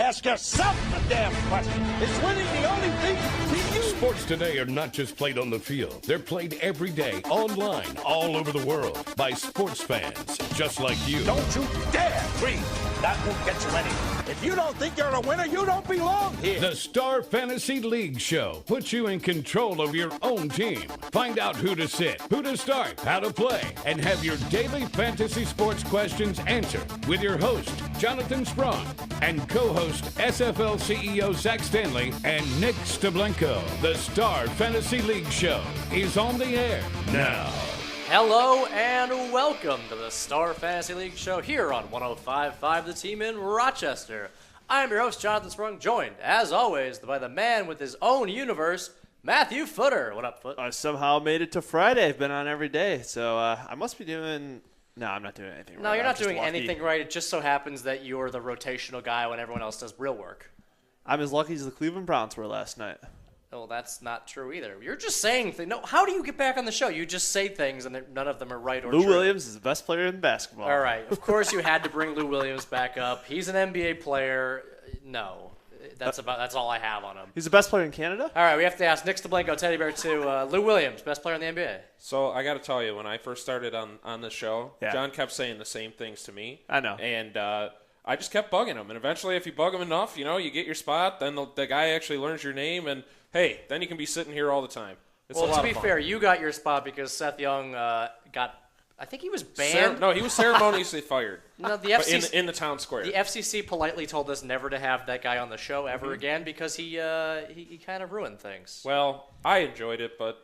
Ask yourself the damn question. Is winning the only thing to you? Sports today are not just played on the field. They're played every day, online, all over the world, by sports fans just like you. Don't you dare breathe. That won't get you anywhere. If you don't think you're a winner, you don't belong here. The Star Fantasy League Show puts you in control of your own team. Find out who to sit, who to start, how to play, and have your daily fantasy sports questions answered with your host, Jonathan Sprong, and co-host SFL CEO Zach Stanley and Nick Stablenko. The Star Fantasy League Show is on the air now. Hello and welcome to the Star Fantasy League Show here on 105.5 The Team in Rochester. I'm your host, Jonathan Sprung, joined, as always, by the man with his own universe, Matthew Footer. What up, Foot? I somehow made it to Friday. I've been on every day, so I must be doing... No, I'm not doing anything right. No, you're not doing anything right. It just so happens that you're the rotational guy when everyone else does real work. I'm as lucky as the Cleveland Browns were last night. Well, that's not true either. You're just saying things. No, how do you get back on the show? You just say things and none of them are right or true. Lou Williams is the best player in basketball. All right. Of course you had to bring Lou Williams back up. He's an NBA player. No. That's all I have on him. He's the best player in Canada? All right, we have to ask Nick Stablenko, Teddy Bear 2, Lou Williams, best player in the NBA. So I got to tell you, when I first started on the show, Yeah. John kept saying the same things to me. I know. And I just kept bugging him. And eventually, if you bug him enough, you get your spot, then the guy actually learns your name. And, hey, then you can be sitting here all the time. It's a Well, lot to be of fun. fair, you got your spot because Seth Young got, I think he was banned. No, he was ceremoniously fired. No, the But FCC, in the town square. the FCC politely told us never to have that guy on the show ever again because he kind of ruined things. Well, I enjoyed it, but,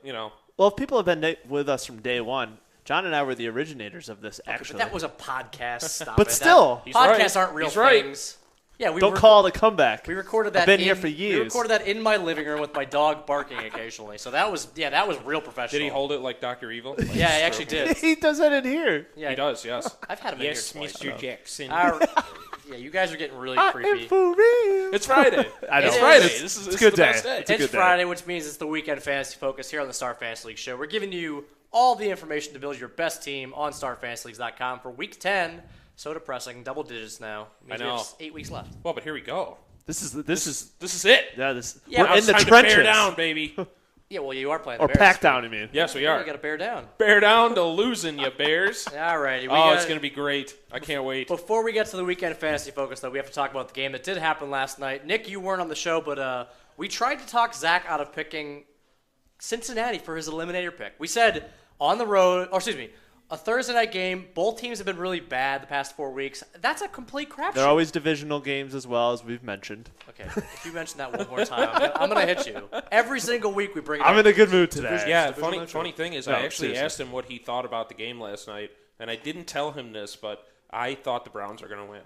Well, if people have been with us from day one, John and I were the originators of this, But actually. that was a podcast. Stop But it. still. He's Podcasts right. aren't real He's right. things. Yeah, we Don't call it a comeback. We recorded that. I've been here for years. We recorded that in my living room with my dog barking occasionally. So that was real professional. did he hold it like Dr. Evil? Yeah, he actually did. He does that in here. Yeah, He does, yes. I've had him in Yes, here twice. Mr. Jackson. Yeah, you guys are getting really I am creepy. for real. It's Friday. I know. It's It Friday. is. This is It's a good the day. best day. It's a It's good day. Friday, which means it's the weekend fantasy focus here on the Star Fantasy League Show. We're giving you all the information to build your best team on StarFantasyLeagues.com for Week 10. So depressing, double digits now. Means I we know. have 8 weeks left. Well, but here we go. This is This is it. yeah. This Yeah, we're now in it's the Time trenches. to bear down, baby. Yeah, well, you are playing Or the Bears. pack down, I mean. Yes, we Yeah, are. you got to bear down. Bear down to losing, you Bears. All righty. It's going to be great. I can't wait. Before we get to the weekend fantasy focus, though, we have to talk about the game that did happen last night. Nick, you weren't on the show, but we tried to talk Zach out of picking Cincinnati for his eliminator pick. We said on the road, a Thursday night game. Both teams have been really bad the past 4 weeks. That's a complete crapshoot. They're always divisional games as well, as we've mentioned. Okay, if you mention that one more time, I'm gonna hit you. Every single week we bring it I'm up. in a good mood today. Yeah, divisional funny thing is, No, I actually seriously. asked him what he thought about the game last night, and I didn't tell him this, but I thought the Browns were going to win.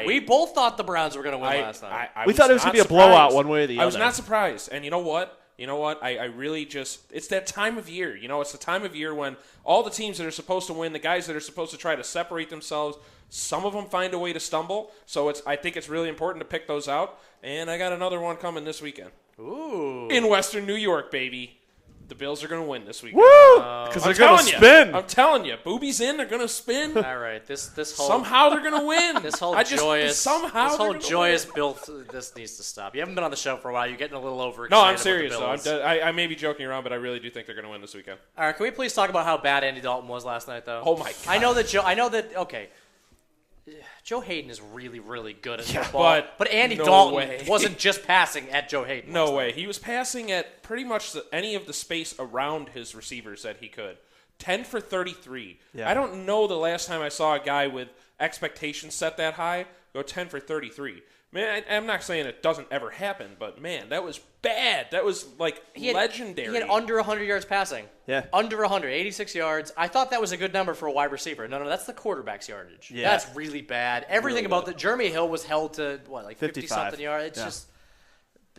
We both thought the Browns were gonna win last night. I We was thought it was not gonna be a blowout surprised. one way or the I was other. not surprised, and you know what? I really just – it's that time of year. It's the time of year when all the teams that are supposed to win, the guys that are supposed to try to separate themselves, some of them find a way to stumble. So I think it's really important to pick those out. And I got another one coming this weekend. Ooh. In Western New York, baby. The Bills are going to win this weekend. Woo! Because they're going to spin. I'm telling you. Boobies in, they're going to spin. All right, this whole Somehow they're going to win. This whole somehow this they're whole gonna joyous win. build. This needs to stop. You haven't been on the show for a while. You're getting a little overexcited. No, I'm about serious, the though. Bills. I may be joking around, but I really do think they're going to win this weekend. All right, can we please talk about how bad Andy Dalton was last night, though? Oh, my God. I know that. Okay. Joe Hayden is really, really good at football, but Andy no Dalton way. wasn't just passing at Joe Hayden. No last way. night. He was passing at pretty much any of the space around his receivers that he could. 10 for 33. Yeah. I don't know the last time I saw a guy with expectations set that high go 10 for 33. Man, I'm not saying it doesn't ever happen, but, man, that was bad. That was, legendary. He had under 100 yards passing. Yeah. Under 100, 86 yards. I thought that was a good number for a wide receiver. No, that's the quarterback's yardage. Yeah. That's really bad. Everything about the Jeremy Hill was held to, 55. 50-something yards? It's Yeah. just...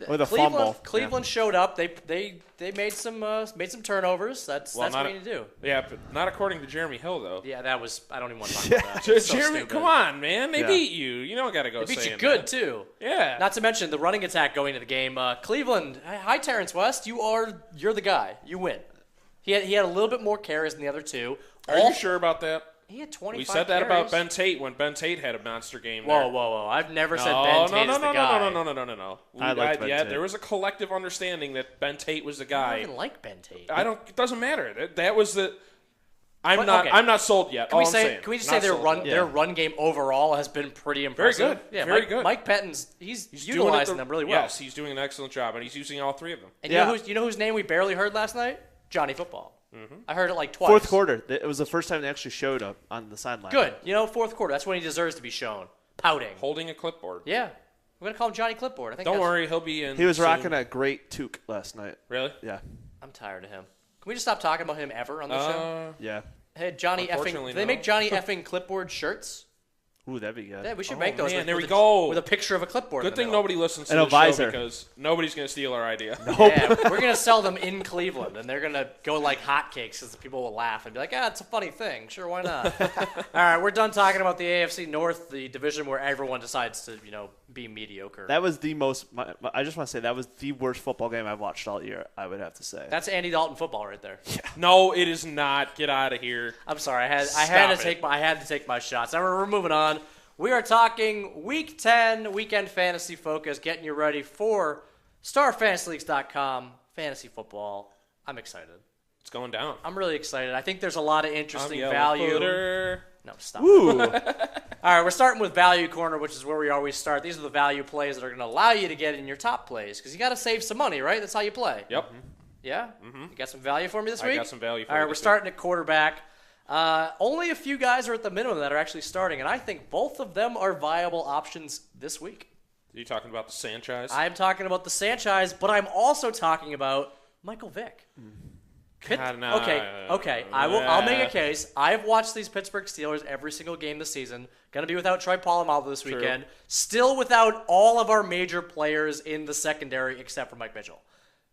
With a fumble. Cleveland showed up. They made some turnovers. That's what you need to do. Yeah, but not according to Jeremy Hill, though. Yeah, that was. I don't even want to talk about that. It's so Jeremy, stupid. come on, man. They Yeah. beat you. You don't got to go They beat saying you good that. too. Yeah. Not to mention the running attack going into the game. Cleveland. Hi, Terrence West. You're the guy. You win. He had a little bit more carries than the other two. Are you sure about that? He had 25 We said that about carries. Ben Tate when Ben Tate had a monster game. Whoa, there. whoa, whoa! I've never said No, Ben Tate no, is the guy. no. I liked Ben Yeah, Tate. there was a collective understanding that Ben Tate was the I guy. don't even like Ben Tate. It doesn't matter. That was the. I'm But, not. okay. I'm not sold yet. Can we all I'm say? saying. Can we just Not say their sold run yet. their run game overall has been pretty impressive? good. Yeah, Very Mike, good. Mike Pettin's he's He's doing utilizing it them really well. Yes, he's doing an excellent job, and he's using all three of them. And Yeah. you know whose name we barely heard last night? Johnny Football. Mm-hmm. I heard it like twice. Fourth quarter. It was the first time they actually showed up on the sideline. Good. You know, fourth quarter. That's when he deserves to be shown. Pouting. Holding a clipboard. Yeah. We're gonna call him Johnny Clipboard. I think. Don't that's- worry, he'll be in. He was soon. rocking a great toque last night. Really? Yeah. I'm tired of him. Can we just stop talking about him ever on the show? Yeah. Hey, Johnny effing. unfortunately, Do they no. make Johnny effing Clipboard shirts? Ooh, that'd be good. Yeah, we should Oh, make those. man, with, there with we a, go. With a picture of a clipboard. Good in the thing middle. nobody listens to And a this show visor. because nobody's going to steal our idea. Yeah, we're gonna sell them in Cleveland, and they're gonna go like hotcakes, because people will laugh and be like, "Ah, it's a funny thing. Sure, why not?" All right, we're done talking about the AFC North, the division where everyone decides to, be mediocre. That was the most. I just want to say that was the worst football game I've watched all year. I would have to say. That's Andy Dalton football right there. No, it is not. Get out of here. I'm sorry, I had Stop to it. take my shots. Now we're moving on. We are talking Week 10 weekend fantasy focus, getting you ready for StarFantasyLeagues.com fantasy football. I'm excited. It's going down. I'm really excited. I think there's a lot of I'm interesting yellow value. footer. No, stop. Ooh. All right, we're starting with Value Corner, which is where we always start. These are the value plays that are going to allow you to get in your top plays, because you got to save some money, right? That's how you play. Yep. Yeah? You got some value for me this I week? got some value for All you right, we're this week. starting at quarterback. Only a few guys are at the minimum that are actually starting, and I think both of them are viable options this week. Are you talking about the Sanchez? I'm talking about the Sanchez, but I'm also talking about Michael Vick. God, nah. Okay. I'll make a case. I've watched these Pittsburgh Steelers every single game this season. Going to be without Troy Polamalu this weekend. Still without all of our major players in the secondary except for Mike Mitchell.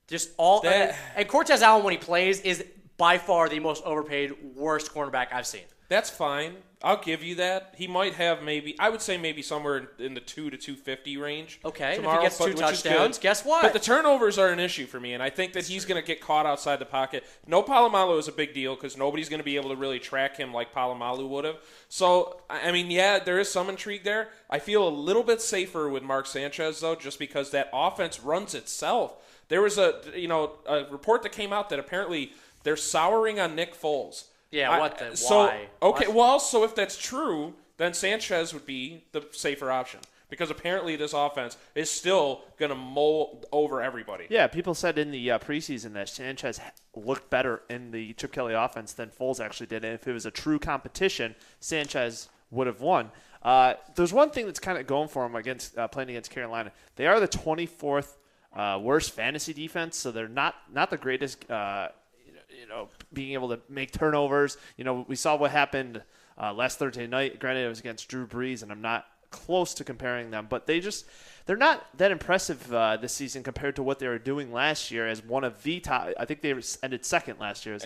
Just all and Cortez Allen, when he plays, is by far the most overpaid, worst cornerback I've seen. That's fine. I'll give you that. He might have I would say maybe somewhere in the 2 to 250 range. Okay, and if tomorrow, he gets 2 which is touchdowns, good. guess what? But the turnovers are an issue for me, and I think that he's going to get caught outside the pocket. No Polamalu is a big deal because nobody's going to be able to really track him like Polamalu would have. So, I mean, yeah, there is some intrigue there. I feel a little bit safer with Mark Sanchez, though, just because that offense runs itself. There was a report that came out that apparently they're souring on Nick Foles. Yeah, why? Okay, What? well, so if that's true, then Sanchez would be the safer option because apparently this offense is still going to mold over everybody. Yeah, people said in the preseason that Sanchez looked better in the Chip Kelly offense than Foles actually did. And if it was a true competition, Sanchez would have won. There's one thing that's kind of going for him against playing against Carolina. They are the 24th worst fantasy defense, so they're not the greatest. Being able to make turnovers. We saw what happened last Thursday night. Granted, it was against Drew Brees, and I'm not close to comparing them, but they're not that impressive this season compared to what they were doing last year as one of the top. I think they ended second last year.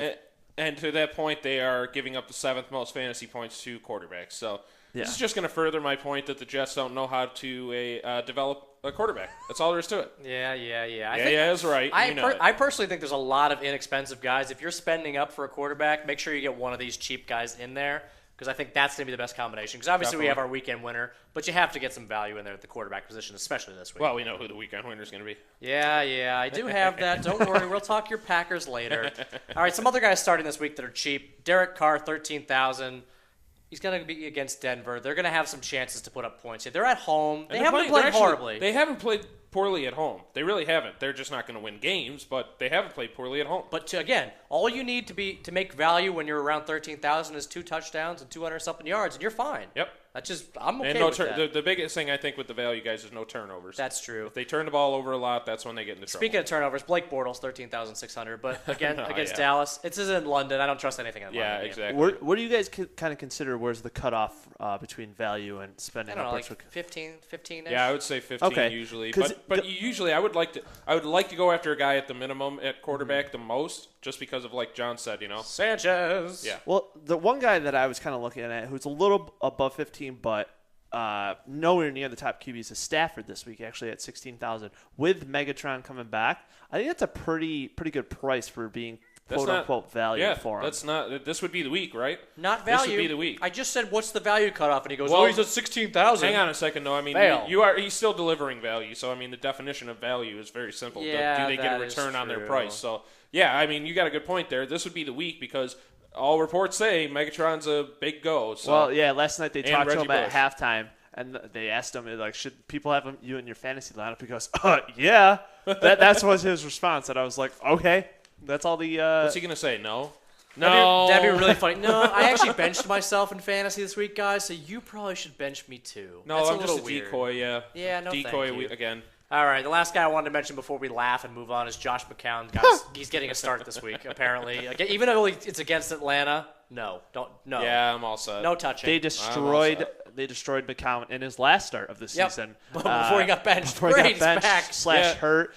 And to that point, they are giving up the 7th most fantasy points to quarterbacks. So this is just going to further my point that the Jets don't know how to develop a quarterback. That's all there is to it. Yeah. That's right. I personally think there's a lot of inexpensive guys. If you're spending up for a quarterback, make sure you get one of these cheap guys in there, because I think that's going to be the best combination. Because obviously we have our weekend winner, but you have to get some value in there at the quarterback position, especially this week. Well, we know who the weekend winner is going to be. Yeah, I do have that. Don't worry, we'll talk your Packers later. All right, some other guys starting this week that are cheap. Derek Carr, 13,000. He's going to be against Denver. They're going to have some chances to put up points. They're at home. They haven't played horribly. They haven't played poorly at home. They really haven't. They're just not going to win games, but they haven't played poorly at home. But again, all you need to make value when you're around 13,000 is 2 touchdowns and 200-something yards, and you're fine. Yep. I'm okay and with that. The biggest thing I think with the value guys is no turnovers. That's true. If they turn the ball over a lot, that's when they get into trouble. Speaking of turnovers, Blake Bortles, 13,600. But again, against yeah. Dallas, it's in London. I don't trust anything in London. Yeah, game. exactly. What do you guys kind of consider? Where's the cutoff between value and spending I don't know, upwards? like 15-ish? Yeah, I would say 15 Okay. usually. 'Cause But usually I would like to go after a guy at the minimum at quarterback the most, just because of like John said, Sanchez. Yeah. Well, the one guy that I was kind of looking at who's a little above 15, but nowhere near the top QBs is Stafford this week, actually at 16,000. With Megatron coming back, I think that's a pretty good price for being quote-unquote value for him. That's not. This would be the week, right? Not value. This would be the week. I just said, what's the value cutoff? And he goes, Well, he's at 16,000. Hang on a second, though. I mean, Fail. he's still delivering value. So, I mean, the definition of value is very simple. Yeah, do they get a that is return on their true. price? So, yeah, I mean, you got a good point there. This would be the week because all reports say Megatron's a big go. So. Well, yeah, last night they And talked to Reggie him at Bush. halftime, and they asked him, like, should people have you in your fantasy lineup? He goes, yeah. That's was his response, and I was like, okay. That's all the What's he going to say? No? No. That'd be really funny. No, I actually benched myself in fantasy this week, guys, so you probably should bench me too. No, That's I'm a just little a weird. decoy, yeah. Yeah, no, decoy thank you. again. All right, the last guy I wanted to mention before we laugh and move on is Josh McCown. Guys, he's getting a start this week, apparently. Even though it's against Atlanta, no. Yeah, I'm all set. No touching. they destroyed McCown in his last start of the Yep. season. Before he got benched. Before he Great, got he's benched back. / Yeah. hurt.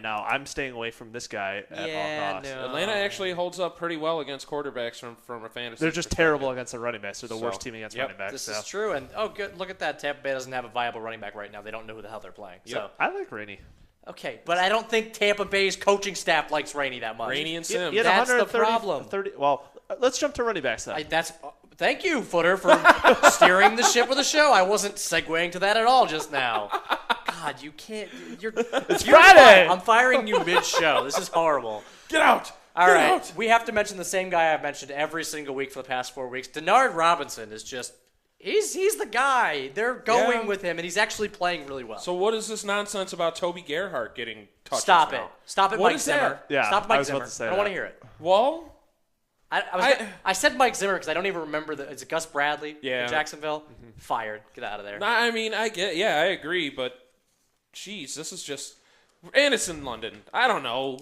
No, I'm staying away from this guy at all costs. no. Atlanta actually holds up pretty well against quarterbacks from a fantasy They're just perspective. terrible against the running backs. They're the So, worst team against yep. running backs. This so. is true, and good. Look at that. Tampa Bay doesn't have a viable running back right now. They don't know who the hell they're playing. So I like Rainey. okay, but I don't think Tampa Bay's coaching staff likes Rainey that much. Rainey and He Sims. had That's the 130 problem. 30, well, let's jump to running backs then. Thank you, Footer, for steering the ship of the show. I wasn't segueing to that at all just now. God, you can't. It's Friday! I'm firing you mid-show. This is horrible. Get out! All Get right, out! we have to mention the same guy I've mentioned every single week for the past 4 weeks. Denard Robinson is just. He's the guy. They're going Yeah. with him, and he's actually playing really well. So what is this nonsense about Toby Gerhart getting touches Stop it. now? Stop it, What Mike is Zimmer. that? Yeah, Stop it, I Mike was about Zimmer. to say I don't want that. to hear it. Well, I said Mike Zimmer because I don't even remember is it Gus Bradley Yeah. in Jacksonville? Fired. Get out of there. I mean, I agree, but geez, this is just. And it's in London. I don't know.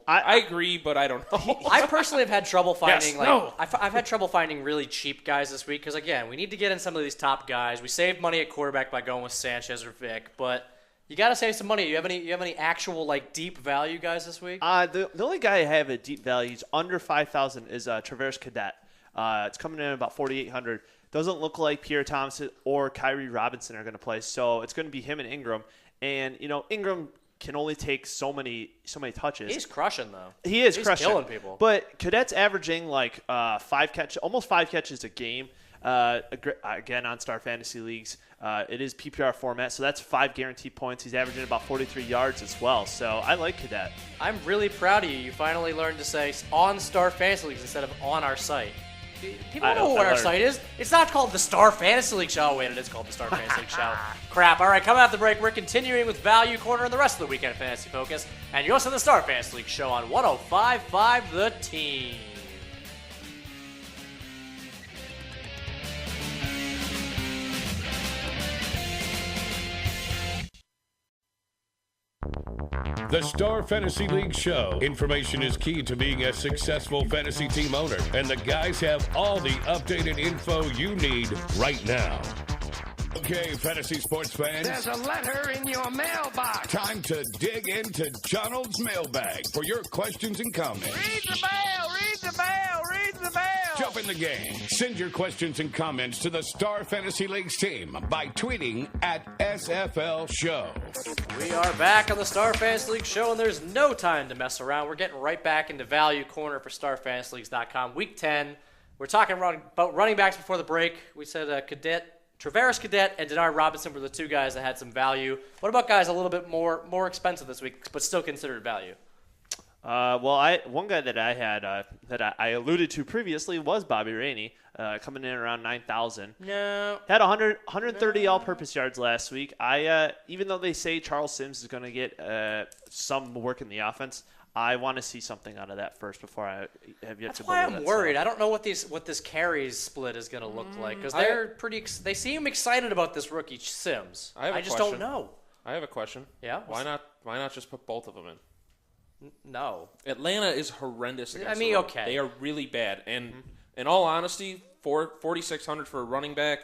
I agree, but I don't know. I personally have had trouble finding no. I've had trouble finding really cheap guys this week because again we need to get in some of these top guys. We saved money at quarterback by going with Sanchez or Vic, but you got to save some money. You have any actual like deep value guys this week? The only guy I have at deep values under 5,000 is Traverse Cadet. It's coming in about 4,800. Doesn't look like Pierre Thompson or Kyrie Robinson are going to play, so it's going to be him and Ingram. And Ingram can only take so many touches. He's crushing though. He's crushing. killing people. But Cadet's averaging like almost 5 catches a game. Again, on Star Fantasy Leagues, it is PPR format, so that's 5 guaranteed points. He's averaging about 43 yards as well. So I like Cadet. I'm really proud of you. You finally learned to say on Star Fantasy Leagues instead of on our site. People know what our learned. site is. It's not called the Star Fantasy League Show. Oh, wait, it is called the Star Fantasy League Show. Crap. All right, coming after the break, we're continuing with Value Corner and the rest of the weekend Fantasy Focus. And you're listening to the Star Fantasy League Show on 105.5 The Team. The Star Fantasy League Show. Information is key to being a successful fantasy team owner, and the guys have all the updated info you need right now. Okay, fantasy sports fans. There's a letter in your mailbox. Time to dig into Donald's mailbag for your questions and comments. Read the mail, read the mail, read the mail. Jump in the game. Send your questions and comments to the Star Fantasy League's team by tweeting at SFL Show. We are back on the Star Fantasy League Show, and there's no time to mess around. We're getting right back into Value Corner for StarFantasyLeagues.com. Week 10. We're talking about running backs before the break. We said Traverse Cadet and Denard Robinson were the two guys that had some value. What about guys a little bit more expensive this week, but still considered value? One guy that I had that I alluded to previously was Bobby Rainey, coming in around 9,000. No. Had 130 all-purpose yards last week. Even though they say Charles Sims is going to get some work in the offense, I want to see something out of that first before I have yet That's to. why believe I'm that worried. stuff. I don't know what this carries split is going to look like because they're they seem excited about this rookie Sims. I just question. don't know. I have a question. Yeah? Why not just put both of them in? No. Atlanta is horrendous against I mean, the run. okay. They are really bad. And in all honesty, 4,600 for a running back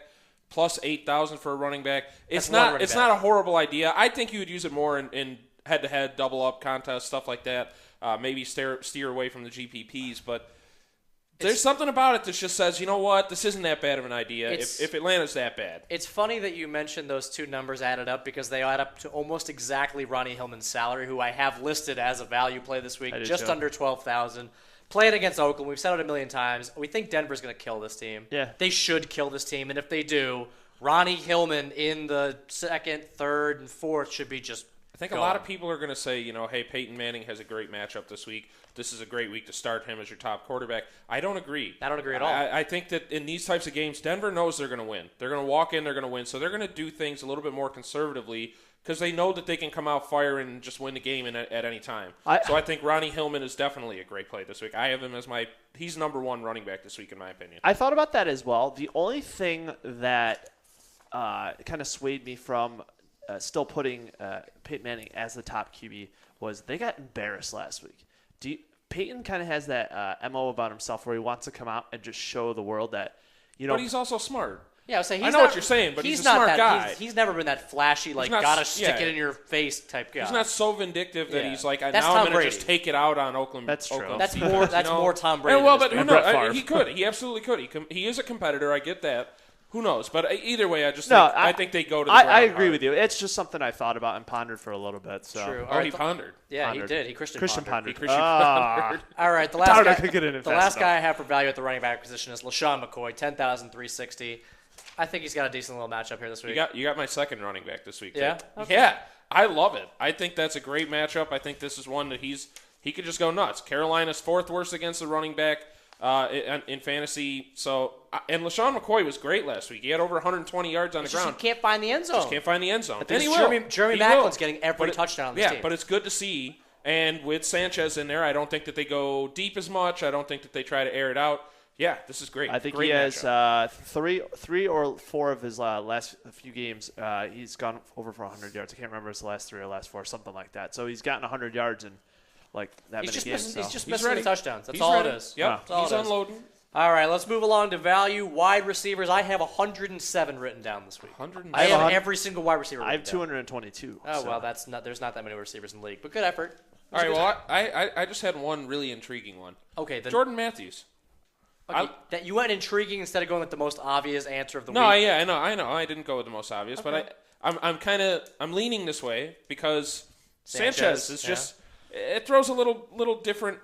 plus 8,000 for a running back. It's That's one not running it's back. not a horrible idea. I think you would use it more in head-to-head, double-up contests, stuff like that. Maybe steer away from the GPPs, but There's something about it that just says, you know what, this isn't that bad of an idea It's- if Atlanta's that bad. It's funny that you mentioned those two numbers added up because they add up to almost exactly Ronnie Hillman's salary, who I have listed as a value play this week, I do just too. under $12,000. Playing against Oakland, we've said it a million times. We think Denver's going to kill this team. Yeah. They should kill this team, and if they do, Ronnie Hillman in the second, third, and fourth should be just I think gone. a lot of people are going to say, hey, Peyton Manning has a great matchup this week. This is a great week to start him as your top quarterback. I don't agree. I don't agree at all. I think that in these types of games, Denver knows they're going to win. They're going to walk in, they're going to win. So they're going to do things a little bit more conservatively because they know that they can come out firing and just win the game at any time. So I think Ronnie Hillman is definitely a great play this week. I have him as he's number one running back this week in my opinion. I thought about that as well. The only thing that kind of swayed me from still putting Peyton Manning as the top QB was they got embarrassed last week. Peyton kind of has that MO about himself where he wants to come out and just show the world that, But he's also smart. Yeah, I was saying I know what you're saying, but he's a not smart that, guy. He's never been that flashy, like not- gotta stick yeah. it in your face type guy. He's not so vindictive that Yeah. he's like, That's now Tom I'm going to Brady. just take it out on Oakland. That's true. Oakland That's defense, more. That's you know? more Tom Brady. Well, than but this who guy. Brett knows? Favre. He could. He absolutely could. He is a competitor. I get that. Who knows? But either way, I just No, think, I think they go to the I ground agree hard. with you. It's just something I thought about and pondered for a little bit. So. True. Oh, he pondered. Yeah, Pondered. he did. He Christian Christian pondered. pondered. Christian Ah. pondered. All right, the Darn, last I guy. couldn't get it in The fast last enough. guy I have for value at the running back position is LaShawn McCoy, 10,360. I think he's got a decent little matchup here this week. You got my second running back this week. Yeah? Too. Okay. Yeah. I love it. I think that's a great matchup. I think this is one that he could just go nuts. Carolina's fourth worst against the running back in fantasy. So and LaShawn McCoy was great last week. He had over 120 yards on It's the just ground. you can't find the end zone. Just can't find the end zone. But And he this will. Jeremy He Macklin's will. getting every But it- touchdown on this yeah, team. but it's good to see. And with Sanchez in there, I don't think that they go deep as much. I don't think that they try to air it out. Yeah, this is great. I think great he has matchup. three or four of his last few games. He's gone over for 100 yards. I can't remember his last 3 or last 4, something like that. So he's gotten 100 yards in like that He's many just games. missing, he's so. just He's missing ready. the touchdowns. That's He's all ready. it is. Yep, That's all he's it is. unloading. All right, let's move along to value. Wide receivers. I have 107 written down this week. 107. I have have 100 every single wide receiver. I have written down. 222. Oh so. well, there's not that many receivers in the league, but good effort. All right, well, I just had one really intriguing one. Okay, then Jordan Matthews. okay, that you went intriguing instead of going with the most obvious answer of the No, week. yeah, I know. I didn't go with the most obvious, but I'm leaning this way because Sanchez is just it throws a little different,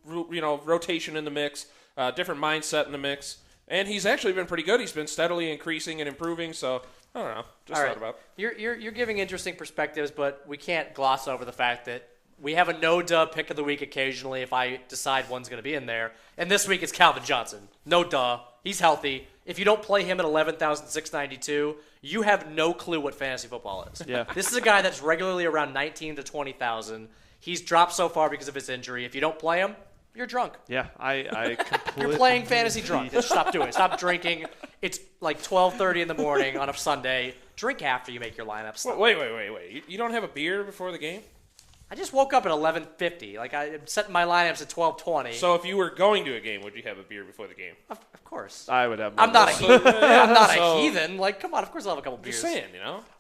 rotation in the mix, different mindset in the mix, and he's actually been pretty good. He's been steadily increasing and improving. So I don't know, just All thought right. about. You're giving interesting perspectives, but we can't gloss over the fact that we have a no-duh pick of the week occasionally if I decide one's going to be in there. And this week it's Calvin Johnson. No duh. He's healthy. If you don't play him at 11,692, you have no clue what fantasy football is. Yeah. This is a guy that's regularly around 19 to 20,000. He's dropped so far because of his injury. If you don't play him, you're drunk. Yeah, I completely. You're playing fantasy drunk. Just stop doing it. Stop drinking. It's like 12:30 in the morning on a Sunday. Drink after you make your lineup. Stop. Wait. You don't have a beer before the game? I just woke up at 11:50. Like I'm setting my lineups at 12:20. So if you were going to a game, would you have a beer before the game? Of course. I would have. I'm not a So- heathen. I'm not so- a heathen. Like, come on. Of course I'll have a couple beers. Just saying,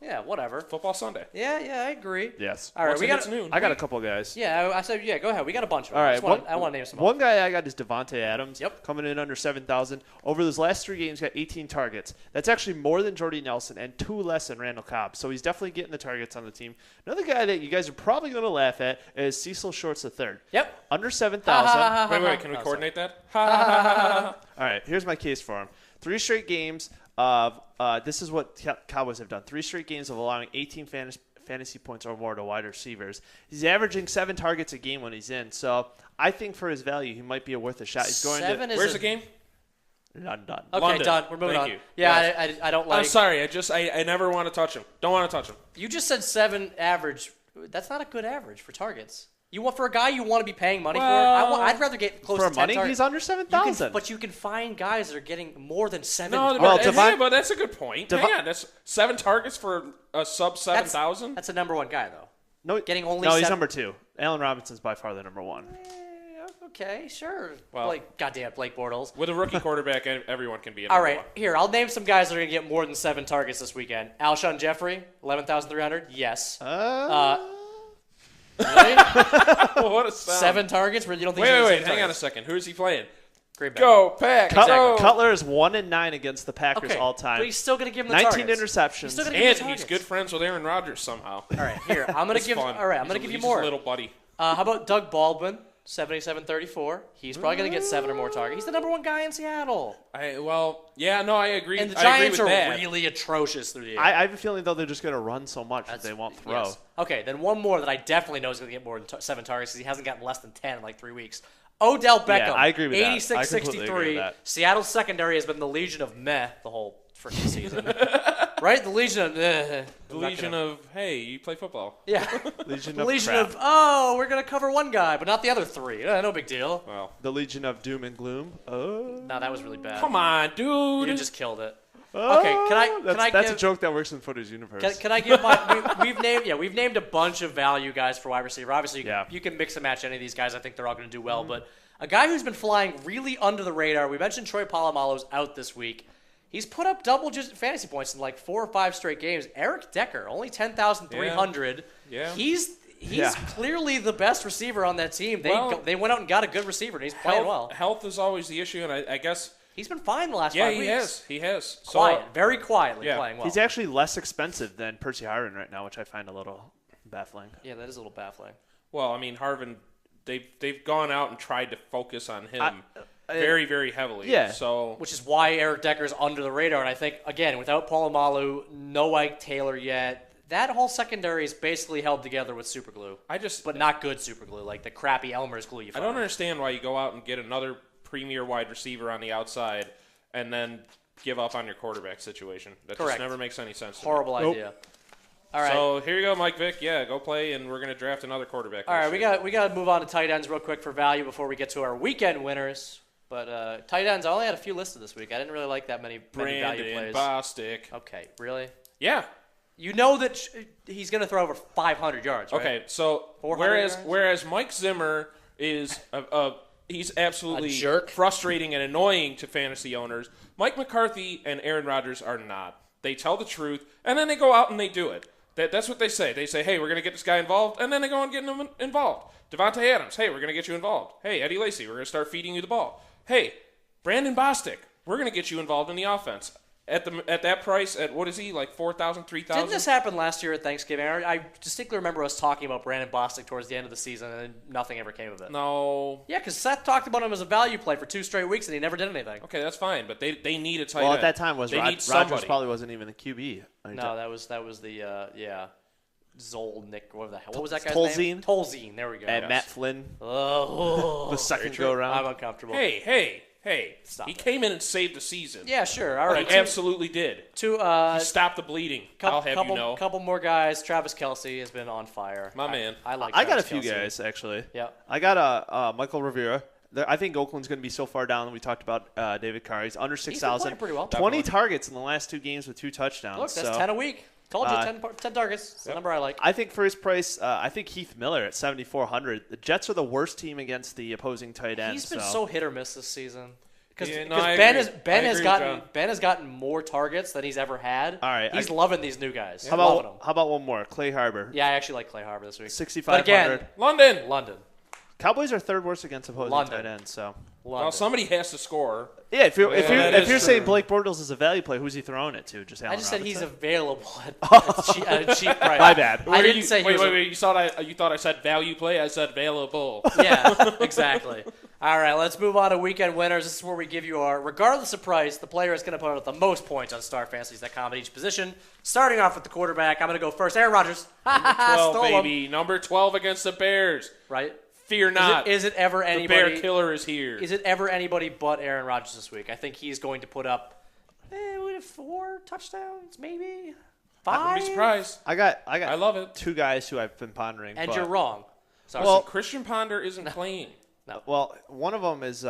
Yeah, whatever. football Sunday. Yeah, I agree. Yes. All right, Once we it got. hits noon. I got a couple guys. Yeah, I said yeah. Go ahead. We got a bunch of them. All right, I want to name some. One guy I got is Devontae Adams. Yep. Coming in under 7,000. Over those last 3 games, got 18 targets. That's actually more than Jordy Nelson and 2 less than Randall Cobb. So he's definitely getting the targets on the team. Another guy that you guys are probably going to laugh at is Cecil Shorts III. Yep. Under 7,000. Wait, can we coordinate that? All right, here's my case for him. 3 straight games of this is what Cowboys have done. 3 straight games of allowing 18 fantasy points or more to wide receivers. He's averaging 7 targets a game when he's in. So I think for his value, he might be worth a shot. He's going Seven to is Where's a- the game? London. Okay, London. done. We're moving Thank on. you. Yeah, I don't like. I'm sorry. I never want to touch him. Don't want to touch him. You just said 7 average. That's not a good average for targets. You want for a guy you want to be paying money Well, for. I'd rather get close For to 10 money, targets. he's under You 7,000. but you can find guys that are getting more than 7. No, Well, but that's a good point. Hang on, that's 7 targets for a sub 7,000. That's a number 1 guy though. No, getting only no, he's 7 number 2. Allen Robinson's by far the number 1. Okay, sure. Well- Blake Bortles. With a rookie quarterback, everyone can be a All number right, one. here I'll name some guys that are gonna get more than 7 targets this weekend. Alshon Jeffrey, 11,300. Yes. Really? What a sound. 7 targets? Where you don't think? Wait, he's gonna wait, get hang on a 7 targets? second. Who's he playing? Green Bay. Go, Pack. Exactly. Cutler is 1-9 against the Packers Okay, all time. but he's still going to give him the 19 targets. interceptions. He's still gonna give him And the he's targets. good friends with Aaron Rodgers somehow. All right, here I'm going to give. Fun. All right, I'm going to He's give you his more. little buddy. How about Doug Baldwin, 77-34? He's probably going to get 7 or more targets. He's the number 1 guy in Seattle. I agree. And the I Giants agree are with that. really atrocious through the air. I have a feeling, though, they're just going to run so much that they won't throw. Yes. Okay, then one more that I definitely know is going to get more than 7 targets because he hasn't gotten less than 10 in like 3 weeks. Odell Beckham. I agree with that. I completely agree 86-63. with that. Seattle's secondary has been the Legion of meh the whole freaking season. Right? The Legion of The Legion of, hey, you play football. Yeah. Legion The of Legion crap. of, we're going to cover one guy, but not the other 3. No big deal. Well, The Legion of Doom and Gloom. Oh. No, that was really bad. come on, dude. You just killed it. Okay, That's a joke that works in Footer's universe. Can I give my? We've named a bunch of value guys for wide receiver. Obviously, you can mix and match any of these guys. I think they're all going to do well. But a guy who's been flying really under the radar. We mentioned Troy Polamalu's out this week. He's put up double-digit fantasy points in like 4 or 5 straight games. Eric Decker, only 10,300. Yeah. He's clearly the best receiver on that team. They went out and got a good receiver, and he's playing well. Health is always the issue, and I guess. He's been fine the last 5 weeks. He has. Quiet, very quietly playing well. He's actually less expensive than Percy Harvin right now, which I find a little baffling. Yeah, that is a little baffling. Well, I mean, Harvin, they've gone out and tried to focus on him very, very heavily. Yeah. So, Which is why Eric Decker's under the radar. And I think, again, without Polamalu, no Ike Taylor yet, that whole secondary is basically held together with super glue. But not good super glue, like the crappy Elmer's glue you I find. don't understand why you go out and get another premier wide receiver on the outside and then give up on your quarterback situation. That Correct. just never makes any sense. Horrible idea. All right. So here you go, Mike Vick. Yeah, go play, and we're going to draft another quarterback. All right, we got to move on to tight ends real quick for value before we get to our weekend winners. But tight ends, I only had a few listed this week. I didn't really like that many value Brandon plays. Bostic. Okay, really? Yeah. You know that he's going to throw over 500 yards, right? Okay, so 400 yards? whereas Mike Zimmer is he's absolutely A jerk? frustrating and annoying to fantasy owners, Mike McCarthy and Aaron Rodgers are not. They tell the truth, and then they go out and they do it. That's what they say. They say, hey, we're going to get this guy involved, and then they go and get him involved. Devontae Adams, hey, we're going to get you involved. Hey, Eddie Lacy, we're going to start feeding you the ball. Hey, Brandon Bostic, we're going to get you involved in the offense. At that price, at what is he, like 4,000, 3,000? Didn't this happen last year at Thanksgiving? I distinctly remember us talking about Brandon Bostic towards the end of the season, and nothing ever came of it. No. Yeah, because Seth talked about him as a value play for 2 straight weeks, and he never did anything. Okay, that's fine, but they need a tight Well, end. at that time, they need Rodgers somebody. probably wasn't even the QB. No, that was the Zolnik, whatever the hell. What was that guy's Tolzien? name? Tolzien. There we go. And Matt Flynn, Oh, the second go around. I'm uncomfortable. Hey, Stop he it. came in and saved the season. Yeah, sure. All right. He absolutely did. He stopped the bleeding. I'll have you know. Couple more guys. Travis Kelce has been on fire. My man. I like. I got a Travis few Kelce. guys, actually. Yeah. I got Michael Rivera. I think Oakland's going to be so far down. We talked about David Carr. He's under 6,000. playing pretty well. 20 targets in the last 2 games with 2 touchdowns. Look, that's so 10 a week. Told you, 10 targets. It's the number I like. I think for his price, I think Heath Miller at 7,400. The Jets are the worst team against the opposing tight end. He's been so hit or miss this season. Because Yeah, no, I Ben agree. has gotten more targets than he's ever had. All right, He's loving these new guys. How Loving them. about one more? Clay Harbor. Yeah, I actually like Clay Harbor this week. 6,500. But again, London. Cowboys are third worst against opposing London. tight ends. So Well, somebody has to score. yeah, if you're that is saying true. Blake Bortles is a value play, who's he throwing it to? Just Allen I just said he's Robinson? available at a cheap price. My bad. I didn't say he was. Wait. You thought I said value play? I said available. Yeah, exactly. All right, let's move on to weekend winners. This is where we give you our, regardless of price, the player is going to put out the most points on StarFantasy.com at each position. Starting off with the quarterback, I'm going to go first. Aaron Rodgers. 12, Stole him. baby. Number 12 against the Bears. Right? Fear not. Is it ever the anybody? Bear killer is here. Is it ever anybody but Aaron Rodgers this week? I think he's going to put up 4 touchdowns, maybe 5. I wouldn't be surprised. I love it. 2 guys who I've been pondering. And but- you're wrong. Sorry. Well, Christian Ponder isn't playing. Well, one of them is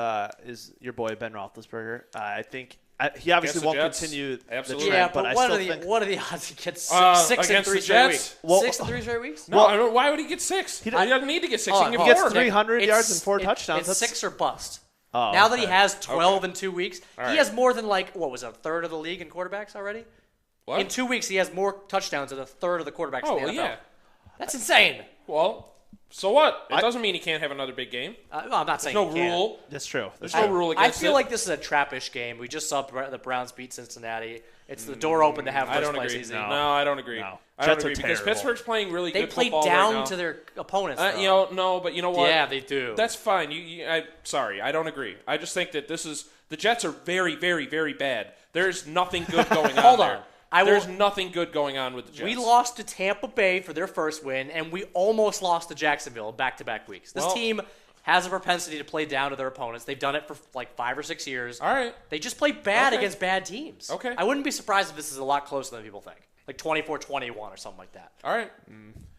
your boy Ben Roethlisberger. I think he obviously Against the won't Jets? continue Absolutely. the trend, yeah, but I what still are the think what are the odds he gets 6 against and 3 the straight Jets? weeks? Well- 6 and 3 straight weeks? No, I don't. Why would he get 6? He doesn't need to get 6. He can Hold get on. 4. gets 300 It's- yards and 4 touchdowns. It's That's 6 or bust. Oh, now that he okay. has 12 in 2 weeks, right. he has more than a third of the league in quarterbacks already. What? In 2 weeks, he has more touchdowns than a third of the quarterbacks Oh, in the well, NFL. yeah. That's insane. Well, So what? It doesn't mean he can't have another big game. No, I'm not saying No he can't. rule. That's true. There's no rule I against feel it. like this is a trappish game. We just saw the Browns beat Cincinnati. It's the door open to have I first don't place agree. easy. No, I don't agree. No. I don't Jets are agree because terrible. Pittsburgh's playing really They good play football down right now. to their opponents. Though. But you know what? Yeah, they do. That's fine. Sorry, I don't agree. I just think that the Jets are very, very, very bad. There's nothing good going on. Hold there. on. There's nothing good going on with the Jets. We lost to Tampa Bay for their first win, and we almost lost to Jacksonville back-to-back weeks. This team has a propensity to play down to their opponents. They've done it for like 5 or 6 years. All right. They just play bad Okay. against bad teams. Okay. I wouldn't be surprised if this is a lot closer than people think. Like 24-21 or something like that. All right.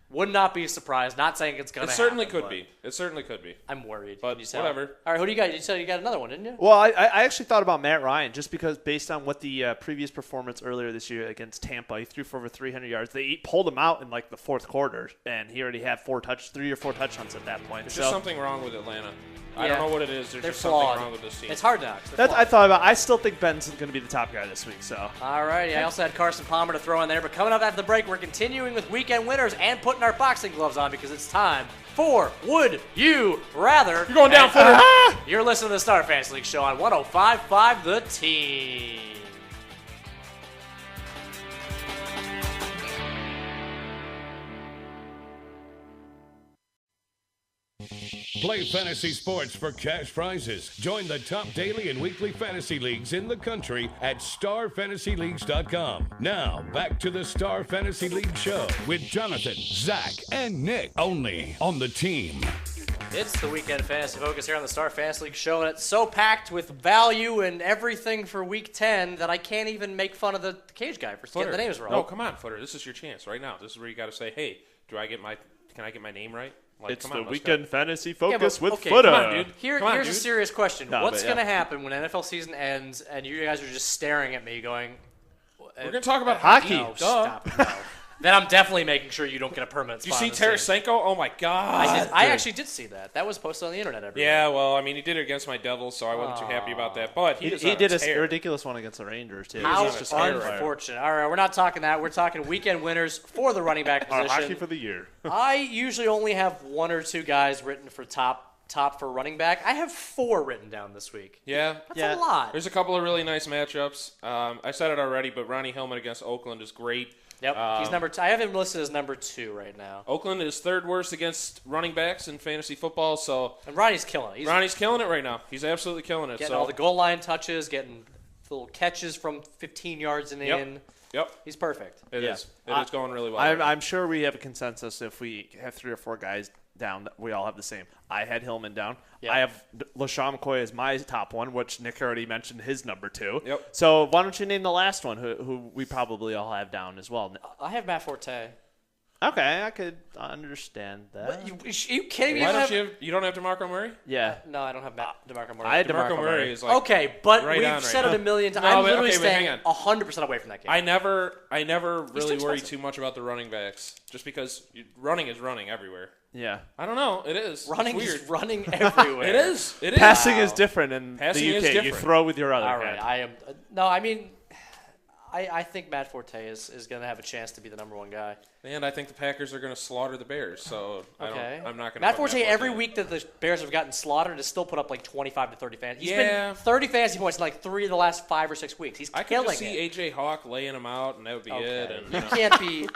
Would not be surprised. Not saying it's going to It happen. certainly could but be. It certainly could be. I'm worried. But Can you tell? whatever. All right, who do you got? You said you got another one, didn't you? Well, I actually thought about Matt Ryan just because based on what the previous performance earlier this year against Tampa, he threw for over 300 yards. They pulled him out in like the fourth quarter, and he already had 3 or 4 touchdowns at that point. There's So just something wrong with Atlanta. I Yeah. don't know what it is. There's They're just flawed. something wrong with this team. It's hard knocks. that's, I thought about. I still think Ben's going to be the top guy this week. So All right. I also had Carson Palmer to throw in there. But coming up after the break, we're continuing with weekend winners and putting our boxing gloves on because it's time for Would You Rather. You're going down, Footer. You're listening to the Star Fantasy League show on 105.5 The Team. Play fantasy sports for cash prizes. Join the top daily and weekly fantasy leagues in the country at starfantasyleagues.com. Now, back to the Star Fantasy League show with Jonathan, Zach, and Nick. Only on The Team. It's the weekend fantasy focus here on the Star Fantasy League show, and it's so packed with value and everything for Week 10 that I can't even make fun of the cage guy for getting the names wrong. No, come on, Footer. This is your chance right now. This is where you got to say, hey, can I get my name right? Like, it's come on, the let's weekend fantasy focus with okay, Footer. come on, dude. Here's Come on, a dude. serious question. No, What's but yeah. going to happen when NFL season ends and you guys are just staring at me going, We're going to talk about Hockey. hockey. no, Duh. stop. No. Then I'm definitely making sure you don't get a permanent Did you spot see on the team. Tarasenko? Oh, my God. I actually did see that. That was posted on the internet everywhere. Yeah, well, I mean, he did it against my Devils, so I wasn't too happy about that. But he He did a ridiculous one against the Rangers too. How He's just a terrible player. unfortunate. All right, we're not talking that. We're talking weekend winners for the running back Our position. hockey for the year. I usually only have 1 or 2 guys written for top for running back. I have 4 written down this week. Yeah. That's a lot. There's a couple of really nice matchups. I said it already, but Ronnie Hillman against Oakland is great. Yep, he's number 2. I have him listed as number 2 right now. Oakland is third worst against running backs in fantasy football, so And Ronnie's killing it. He's Ronnie's killing it right now. He's absolutely killing it. getting So all the goal line touches, getting little catches from 15 yards and in. Yep, He's perfect. it Yeah. is. It is going really well. right now. I'm sure we have a consensus if we have 3 or 4 guys down that we all have the same. I had Hillman down. Yep. I have LaShawn McCoy as my top one, which Nick already mentioned his number 2. Yep. So why don't you name the last one who we probably all have down as well? I have Matt Forte. Okay, I could understand that. You kidding me? Why don't have- you don't have DeMarco Murray? Yeah. No, I don't have DeMarco Murray. I had DeMarco DeMarco Murray Murray. is like Okay, but right on we've right said now. it a million times. No, I'm but- literally okay, but hang staying on. 100% away from that game. I never really too worry expensive. too much about the running backs, just because running is running everywhere. Yeah. I don't know. It is. running It's weird. is running everywhere. It is. It is. Passing is different in Passing the is UK. You different. throw with your other All hand. right, I am. No, I mean, I think Matt Forte is going to have a chance to be the number 1 guy. And I think the Packers are going to slaughter the Bears, so Okay. I'm not going to. Matt Forte, every week that the Bears have gotten slaughtered, has still put up like 25 to 30 fantasy. He's Yeah. been 30 fantasy points in like 3 of the last 5 or 6 weeks. He's I could killing just see it. AJ Hawk laying him out, and that would be it. Okay. And, You can't be.